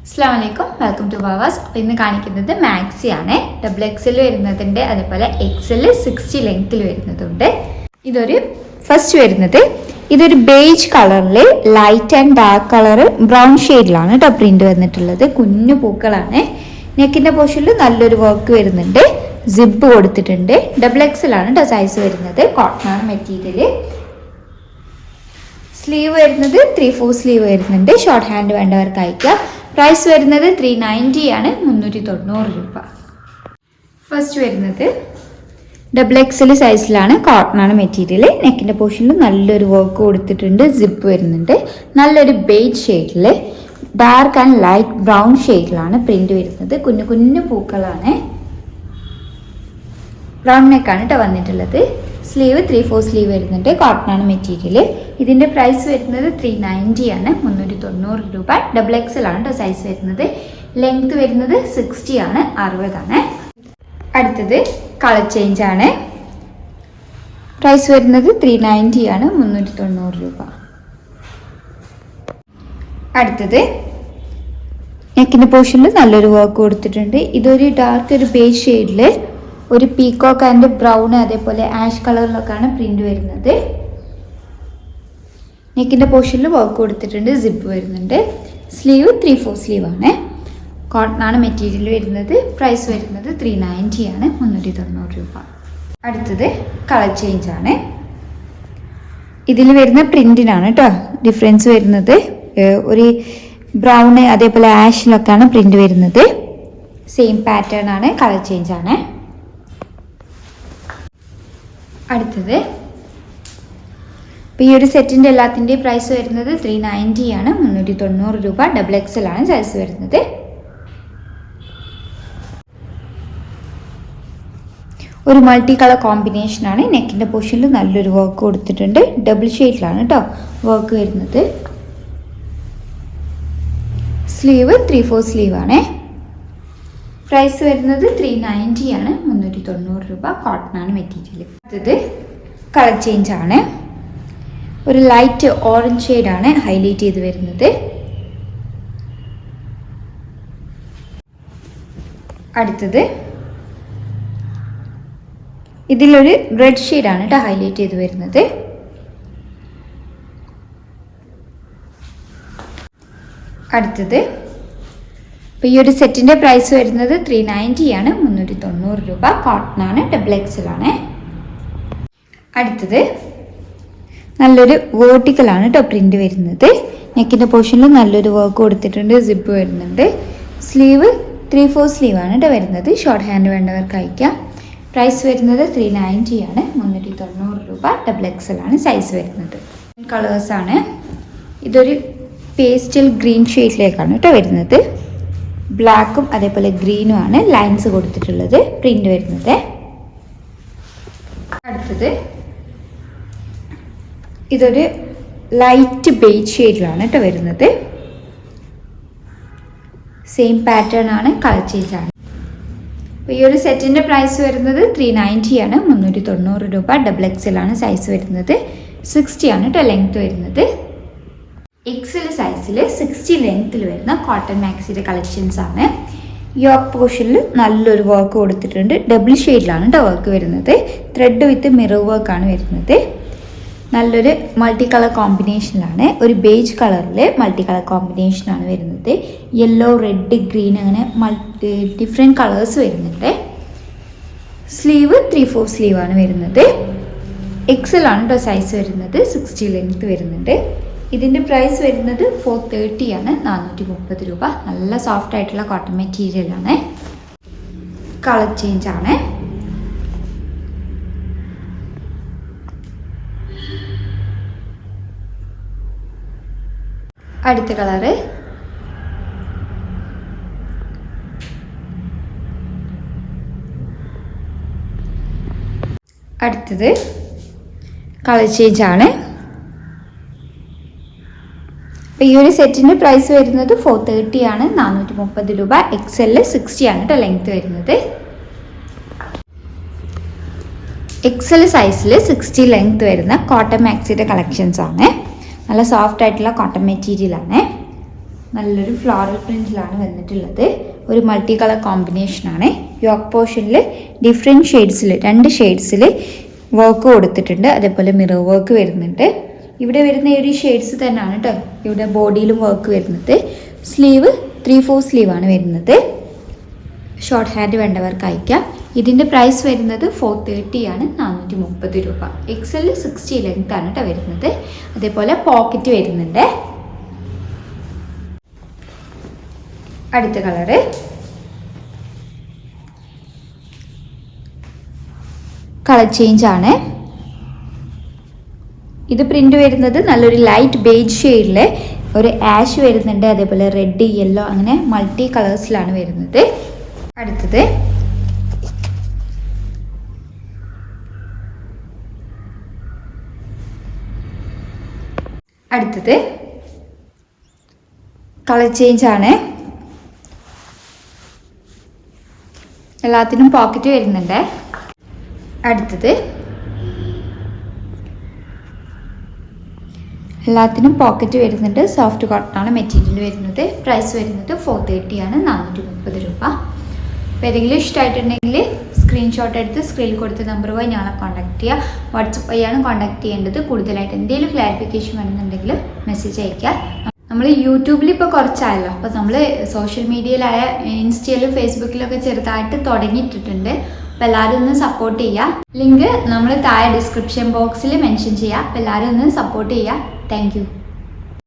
അസ്സലാമലൈക്കും, welcome to Bavas. അപ്പോൾ ഇന്ന് കാണിക്കുന്നത് മാക്സി ആണ്. ഡബിൾ എക്സൽ വരുന്നതുണ്ട്, അതേപോലെ എക്സൽ 60 ലെങ്ത്തിൽ വരുന്നതുണ്ട്. ഇതൊരു ഫസ്റ്റ് വരുന്നത് ഇതൊരു ബേജ് കളറിൽ light and dark colour brown ഷെയ്ഡിലാണ് കേട്ടോ പ്രിന്റ് വന്നിട്ടുള്ളത്. കുഞ്ഞു പൂക്കളാണ്. നെക്കിന്റെ പോർഷനിൽ നല്ലൊരു വർക്ക് വരുന്നുണ്ട്. സിബ് കൊടുത്തിട്ടുണ്ട്. ഡബിൾ എക്സൽ ആണ് കേട്ടോ സൈസ് വരുന്നത്. കോട്ടൺ ആണ് മെറ്റീരിയൽ. സ്ലീവ് വരുന്നത് 3/4 സ്ലീവ് വരുന്നുണ്ട്. ഷോർട്ട് ഹാൻഡ് വേണ്ടവർക്ക് അയക്കാം. പ്രൈസ് വരുന്നത് 390 ആണ്, 390 രൂപ. ഫസ്റ്റ് വരുന്നത് ഡബിൾ എക്സൽ സൈസിലാണ്. കോട്ടൺ ആണ് മെറ്റീരിയൽ. നെക്കിൻ്റെ പോർഷനിൽ നല്ലൊരു വർക്ക് കൊടുത്തിട്ടുണ്ട്. സിപ്പ് വരുന്നുണ്ട്. നല്ലൊരു ബേജ് ഷെയ്ഡിൽ ഡാർക്ക് ആൻഡ് ലൈറ്റ് ബ്രൗൺ ഷെയ്ഡിലാണ് പ്രിന്റ് വരുന്നത്. കുഞ്ഞു കുഞ്ഞു പൂക്കളാണ്. ബ്രൗൺ നെക്കാണ് കേട്ടോ വന്നിട്ടുള്ളത്. സ്ലീവ് 3/4 സ്ലീവ് വരുന്നുണ്ട്. കോട്ടൺ ആണ് മെറ്റീരിയൽ. ഇതിൻ്റെ പ്രൈസ് വരുന്നത് 390 ആണ്, 390 രൂപ. ഡബിൾ എക്സൽ ആണ് കേട്ടോ സൈസ് വരുന്നത്. ലെങ്ത് വരുന്നത് 60 ആണ്, 60 ആണ്. അടുത്തത് കളർ ചേഞ്ച് ആണ്. പ്രൈസ് വരുന്നത് 390 ആണ്, 390 രൂപ. അടുത്തത് നെക്കിൻ്റെ പോർഷനിൽ നല്ലൊരു വർക്ക് കൊടുത്തിട്ടുണ്ട്. ഇതൊരു ഡാർക്ക് ഒരു ബേജ് ഷെയ്ഡിൽ ഒരു പീകോക്ക് ആൻഡ് ബ്രൗൺ അതേപോലെ ആഷ് കളറിലൊക്കെയാണ് പ്രിന്റ് വരുന്നത്. നെക്കിൻ്റെ പോർഷനിൽ വർക്ക് കൊടുത്തിട്ടുണ്ട്. സിപ്പ് വരുന്നുണ്ട്. സ്ലീവ് 3/4 സ്ലീവ് ആണ്. കോട്ടൺ ആണ് മെറ്റീരിയൽ വരുന്നത്. പ്രൈസ് വരുന്നത് 390 ആണ്, 390 രൂപ. അടുത്തത് കളർ ചേഞ്ച് ആണ്. ഇതിൽ വരുന്ന പ്രിന്റിനാണ് കേട്ടോ ഡിഫറൻസ് വരുന്നത്. ഒരു ബ്രൗൺ അതേപോലെ ആഷിലൊക്കെയാണ് പ്രിന്റ് വരുന്നത്. സെയിം പാറ്റേൺ ആണ്. കളർ ചേഞ്ച് ആണ്. അടുത്തത് ഇപ്പോൾ ഈ ഒരു സെറ്റിൻ്റെ എല്ലാത്തിൻ്റെയും പ്രൈസ് വരുന്നത് 390 ആണ്, 390 രൂപ. ഡബിൾ എക്സൽ ആണ് സൈസ് വരുന്നത്. ഒരു മൾട്ടി കളർ കോമ്പിനേഷനാണ്. നെക്കിൻ്റെ പോർഷനിൽ നല്ലൊരു വർക്ക് കൊടുത്തിട്ടുണ്ട്. ഡബിൾ ഷെയ്ഡിലാണ് കേട്ടോ വർക്ക് വരുന്നത്. സ്ലീവ് 3/4 സ്ലീവ് ആണ്. പ്രൈസ് വരുന്നത് 390 ആണ്, 390 രൂപ. കോട്ടൺ ആണ് മെറ്റീരിയൽ. അടുത്തത് കളർ ചേഞ്ച് ആണ്. ഒരു ലൈറ്റ് ഓറഞ്ച് ഷെയ്ഡാണ് ഹൈലൈറ്റ് ചെയ്ത് വരുന്നത്. അടുത്തത് ഇതിലൊരു റെഡ് ഷെയ്ഡാണ് കേട്ടോ ഹൈലൈറ്റ് ചെയ്ത് വരുന്നത്. അടുത്തത് ഇപ്പോൾ ഈ ഒരു സെറ്റിൻ്റെ പ്രൈസ് വരുന്നത് 390 ആണ്, 390 രൂപ. കോട്ടൺ ആണ്. ഡബിൾ എക്സൽ ആണ്. അടുത്തത് നല്ലൊരു വേർട്ടിക്കലാണ് കേട്ടോ പ്രിന്റ് വരുന്നത്. നെക്കിൻ്റെ പോർഷനിൽ നല്ലൊരു വർക്ക് കൊടുത്തിട്ടുണ്ട്. സിപ്പ് വരുന്നുണ്ട്. സ്ലീവ് 3/4 സ്ലീവ് ആണ് കേട്ടോ വരുന്നത്. ഷോർട്ട് ഹാൻഡ് വേണ്ടവർക്ക് അയക്കാം. പ്രൈസ് വരുന്നത് 390 ആണ്, 390 രൂപ. ഡബിൾ എക്സൽ ആണ് സൈസ് വരുന്നത്. കളേഴ്സാണ്. ഇതൊരു പേസ്റ്റൽ ഗ്രീൻ ഷെയ്ഡിലേക്കാണ് കേട്ടോ വരുന്നത്. ബ്ലാക്കും അതേപോലെ ഗ്രീനും ആണ് ലൈൻസ് കൊടുത്തിട്ടുള്ളത് പ്രിന്റ് വരുന്നത്. അടുത്തത് ഇതൊരു ലൈറ്റ് ബേജ് ഷെയ്ഡിലാണ് കേട്ടോ വരുന്നത്. സെയിം പാറ്റേൺ ആണ്. കളർ ചേഞ്ച് ആണ്. അപ്പോൾ ഈ ഒരു സെറ്റിൻ്റെ പ്രൈസ് വരുന്നത് 390 ആണ്, 390 രൂപ. ഡബിൾ എക്സൽ ആണ് സൈസ് വരുന്നത്. 60 ആണ് കേട്ടോ ലെങ്ത് വരുന്നത്. എക്സൽ സൈസിൽ 60 ലെങ്ത്തിൽ വരുന്ന കോട്ടൺ മാക്സിയുടെ കളക്ഷൻസ് ആണ്. യോക്ക് പോർഷനിൽ നല്ലൊരു വർക്ക് കൊടുത്തിട്ടുണ്ട്. ഡബിൾ ഷെയ്ഡിലാണ് കേട്ടോ വർക്ക് വരുന്നത്. ത്രെഡ് വിത്ത് മിറർ വർക്കാണ് വരുന്നത്. നല്ലൊരു മൾട്ടി കളർ കോമ്പിനേഷനിലാണ്. ഒരു ബേജ് കളറിൽ മൾട്ടി കളർ കോമ്പിനേഷനാണ് വരുന്നത്. യെല്ലോ, റെഡ്, ഗ്രീൻ അങ്ങനെ ഡിഫറെൻറ്റ് കളേഴ്സ് വരുന്നുണ്ട്. സ്ലീവ് 3/4 സ്ലീവ് ആണ് വരുന്നത്. എക്സൽ ആണ് കേട്ടോ സൈസ് വരുന്നത്. 60 ലെങ്ത് വരുന്നുണ്ട്. ഇതിൻ്റെ പ്രൈസ് വരുന്നത് 430 ആണ്, 430 രൂപ. നല്ല സോഫ്റ്റ് ആയിട്ടുള്ള കോട്ടൺ മെറ്റീരിയലാണ്. കളർ ചേഞ്ച് ആണ്. അടുത്ത കളറ് അടുത്തത് കളർ ചേഞ്ച് ആണ്. അപ്പോൾ ഈ ഒരു സെറ്റിൻ്റെ പ്രൈസ് വരുന്നത് 430 ആണ്, 430 രൂപ. എക്സെല് 60 ആണ് കേട്ടോ ലെങ്ത് വരുന്നത്. എക്സൽ സൈസിൽ 60 ലെങ്ത് വരുന്ന കോട്ടൺ മാക്സിയുടെ കളക്ഷൻസ് ആണ്. നല്ല സോഫ്റ്റ് ആയിട്ടുള്ള കോട്ടൺ മെറ്റീരിയൽ ആണ്. നല്ലൊരു ഫ്ലോറൽ പ്രിൻറ്റിലാണ് വന്നിട്ടുള്ളത്. ഒരു മൾട്ടി കളർ കോമ്പിനേഷനാണ്. യോക്ക് പോർഷനിൽ ഡിഫറെൻറ്റ് ഷെയ്ഡ്സിൽ 2 ഷെയ്ഡ്സിൽ വർക്ക് കൊടുത്തിട്ടുണ്ട്. അതേപോലെ മിറർ വർക്ക് വരുന്നുണ്ട്. ഇവിടെ വരുന്ന ഈ ഒരു ഷെയ്ഡ്സ് തന്നെയാണ് കേട്ടോ ഇവിടെ ബോഡിയിലും വർക്ക് വരുന്നത്. സ്ലീവ് 3/4 സ്ലീവാണ് വരുന്നത്. ഷോർട്ട് ഹാൻഡ് വേണ്ടവർക്ക് അയക്കാം. ഇതിൻ്റെ പ്രൈസ് വരുന്നത് 430 ആണ്, 430 രൂപ. XL 60 ലെങ്ത് ആണ് കേട്ടോ വരുന്നത്. അതേപോലെ പോക്കറ്റ് വരുന്നുണ്ട്. അടുത്ത കളറ് കളർ ചേഞ്ച് ആണ്. ഇത് പ്രിന്റ് വരുന്നത് നല്ലൊരു ലൈറ്റ് ബേജ് ഷെയ്ഡിൽ ഒരു ആഷ് വരുന്നുണ്ട്. അതേപോലെ റെഡ്, യെല്ലോ അങ്ങനെ മൾട്ടി കളേഴ്സിലാണ് വരുന്നത്. അടുത്തത് കളർ ചേഞ്ച് ആണ്. എല്ലാത്തിനും പോക്കറ്റ് വരുന്നുണ്ട്. അടുത്തത് എല്ലാത്തിനും പോക്കറ്റ് വരുന്നുണ്ട്. സോഫ്റ്റ് കോട്ടൺ ആണ് മെറ്റീരിയൽ വരുന്നത്. പ്രൈസ് വരുന്നത് 430 ആണ്, 430 രൂപ. അപ്പോൾ ഏതെങ്കിലും ഇഷ്ടമായിട്ടുണ്ടെങ്കിൽ സ്ക്രീൻഷോട്ട് എടുത്ത് സ്ക്രീനിൽ കൊടുത്ത നമ്പർ വഴി ഞങ്ങളെ കോൺടാക്ട് ചെയ്യുക. വാട്സപ്പ് വഴിയാണ് കോൺടാക്ട് ചെയ്യേണ്ടത്. കൂടുതലായിട്ട് എന്തെങ്കിലും ക്ലാരിഫിക്കേഷൻ വേണമെന്നുണ്ടെങ്കിൽ മെസ്സേജ് അയയ്ക്കുക. നമ്മൾ യൂട്യൂബിൽ ഇപ്പോൾ കുറച്ചായല്ലോ, അപ്പോൾ നമ്മൾ സോഷ്യൽ മീഡിയയിലായ ഇൻസ്റ്റയിലും ഫേസ്ബുക്കിലൊക്കെ ചെറുതായിട്ട് തുടങ്ങിയിട്ടിട്ടുണ്ട്. അപ്പോൾ എല്ലാവരും ഒന്ന് സപ്പോർട്ട് ചെയ്യുക. ലിങ്ക് നമ്മൾ താഴെ ഡിസ്ക്രിപ്ഷൻ ബോക്സിൽ മെൻഷൻ ചെയ്യുക. അപ്പോൾ എല്ലാവരും ഒന്ന് സപ്പോർട്ട് ചെയ്യുക. Thank you.